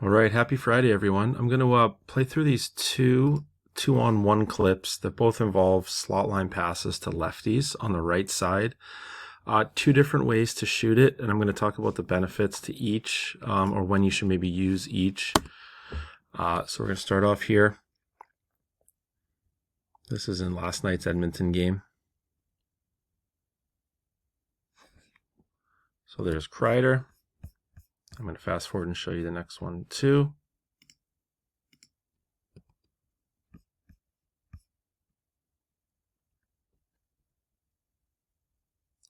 All right, happy Friday, everyone. I'm going to play through these two-on-one clips that both involve slot line passes to lefties on the right side. Two different ways to shoot it, and I'm going to talk about the benefits to each, or when you should maybe use each. So we're going to start off here. This is in last night's Edmonton game. So there's Kreider. I'm going to fast forward and show you the next one too.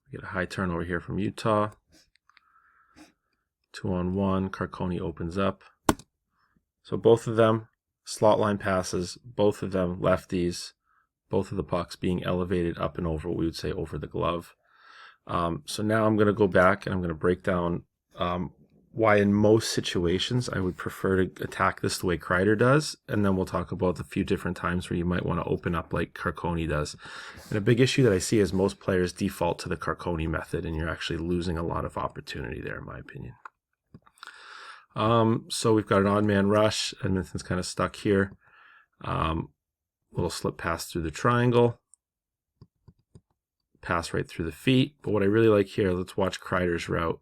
We get a high turnover here from Utah. 2-on-1, Carcone opens up. So both of them slot line passes, both of them lefties, both of the pucks being elevated up and over what we would say over the glove. So now I'm going to go back and I'm going to break down why in most situations I would prefer to attack this the way Kreider does, and then we'll talk about the few different times where you might want to open up like Carcone does. And a big issue that I see is most players default to the Carcone method, and you're actually losing a lot of opportunity there, in my opinion. So we've got an odd man rush. Edmonton's kind of stuck here. Little slip pass through the triangle. Pass right through the feet. But what I really like here, let's watch Kreider's route.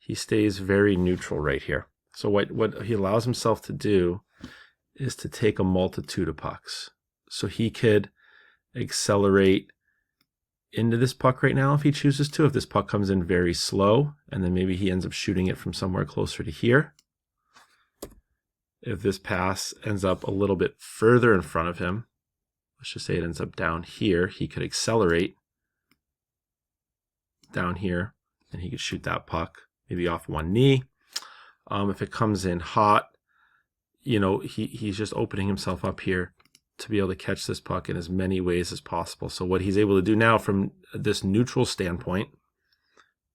He stays very neutral right here. So what he allows himself to do is to take a multitude of pucks. So he could accelerate into this puck right now if he chooses to, if this puck comes in very slow, and then maybe he ends up shooting it from somewhere closer to here. If this pass ends up a little bit further in front of him, let's just say it ends up down here, he could accelerate down here, and he could shoot that puck maybe off one knee. If it comes in hot, you know, he's just opening himself up here to be able to catch this puck in as many ways as possible. So what he's able to do now from this neutral standpoint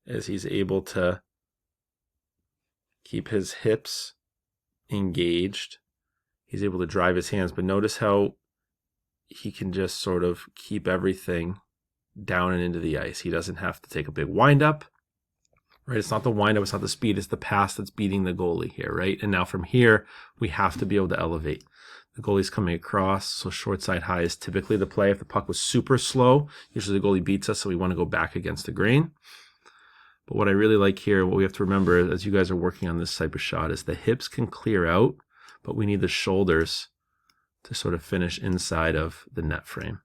is he's able to keep his hips engaged. He's able to drive his hands, but notice how he can just sort of keep everything down and into the ice. He doesn't have to take a big windup, right? It's not the windup, it's not the speed, it's the pass that's beating the goalie here, right? And now from here, we have to be able to elevate. The goalie's coming across, so short side high is typically the play. If the puck was super slow, usually the goalie beats us, so we want to go back against the grain. But what I really like here, what we have to remember as you guys are working on this type of shot, is the hips can clear out, but we need the shoulders to sort of finish inside of the net frame.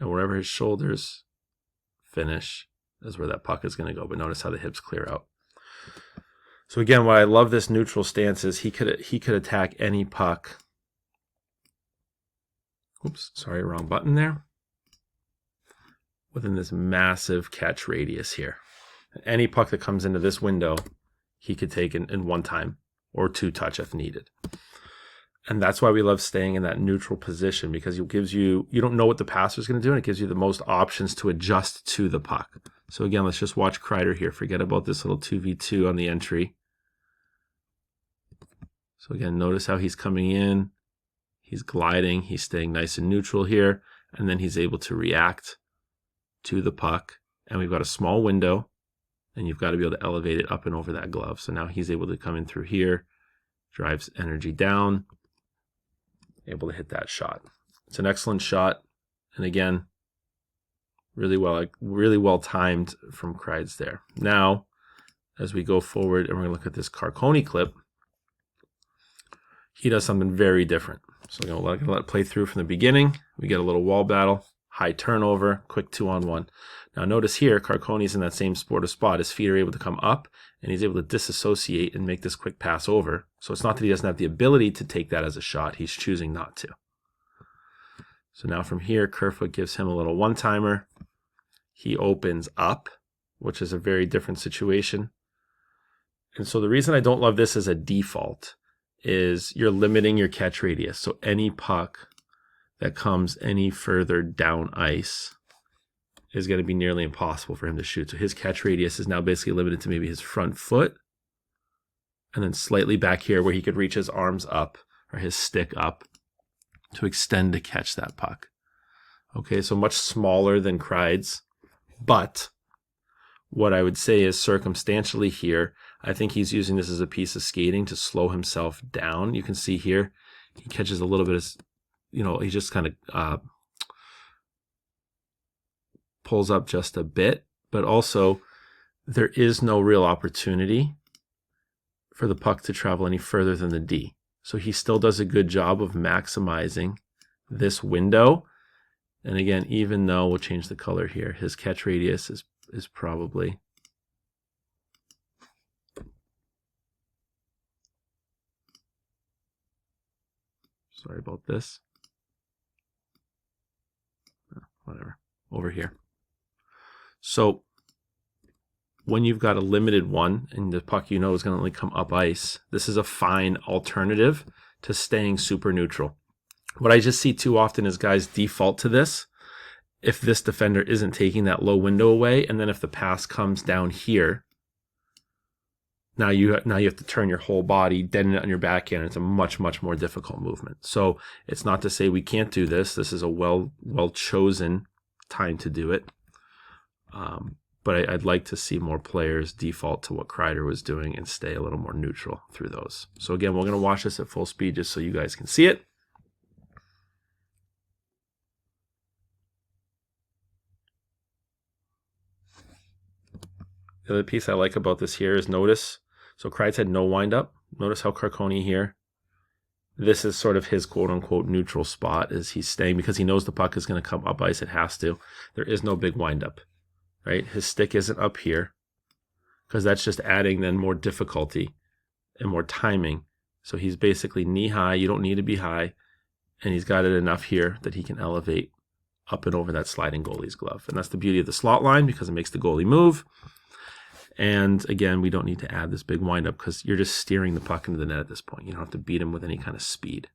And wherever his shoulders finish is where that puck is going to go. But notice how the hips clear out. So again, why I love this neutral stance is he could attack any puck. Oops, sorry, wrong button there. Within this massive catch radius here. Any puck that comes into this window, he could take in one time or two touch if needed. And that's why we love staying in that neutral position, because it gives you don't know what the passer is going to do, and it gives you the most options to adjust to the puck. So again, let's just watch Kreider here. Forget about this little 2v2 on the entry. So again, notice how he's coming in. He's gliding. He's staying nice and neutral here. And then he's able to react to the puck. And we've got a small window, and you've got to be able to elevate it up and over that glove. So now he's able to come in through here, drives energy down, able to hit that shot. It's an excellent shot. And again, really well timed from Kreider there. Now, as we go forward and we're going to look at this Carcone clip, he does something very different. So I'm going to let it play through from the beginning. We get a little wall battle, high turnover, quick 2-on-1. Now notice here, Carcone's in that same spot. His feet are able to come up, and he's able to disassociate and make this quick pass over. So it's not that he doesn't have the ability to take that as a shot. He's choosing not to. So now from here, Kerfoot gives him a little one-timer. He opens up, which is a very different situation. And so the reason I don't love this as a default is you're limiting your catch radius. So any puck that comes any further down ice is going to be nearly impossible for him to shoot. So his catch radius is now basically limited to maybe his front foot, and then slightly back here where he could reach his arms up or his stick up to extend to catch that puck. Okay, so much smaller than Kreider's, but what I would say is circumstantially here, I think he's using this as a piece of skating to slow himself down. You can see here, he catches a little bit of, you know, he just kind of pulls up just a bit, but also there is no real opportunity for the puck to travel any further than the D. So he still does a good job of maximizing this window. And again, even though we'll change the color here, his catch radius is probably sorry about this. Whatever, over here. So when you've got a limited one and the puck you know is going to only come up ice, this is a fine alternative to staying super neutral. What I just see too often is guys default to this if this defender isn't taking that low window away, and then if the pass comes down here, now you have to turn your whole body, deaden it on your backhand. It's a much more difficult movement. So it's not to say we can't do this. This is a well chosen time to do it. But I'd like to see more players default to what Kreider was doing and stay a little more neutral through those. So again, we're going to watch this at full speed just so you guys can see it. The other piece I like about this here is notice, so Kreider had no windup. Notice how Carconi here, this is sort of his quote-unquote neutral spot, is he's staying because he knows the puck is going to come up ice. It has to. There is no big windup, right? His stick isn't up here because that's just adding then more difficulty and more timing. So he's basically knee high. You don't need to be high. And he's got it enough here that he can elevate up and over that sliding goalie's glove. And that's the beauty of the slot line because it makes the goalie move. And again, we don't need to add this big windup because you're just steering the puck into the net at this point. You don't have to beat him with any kind of speed.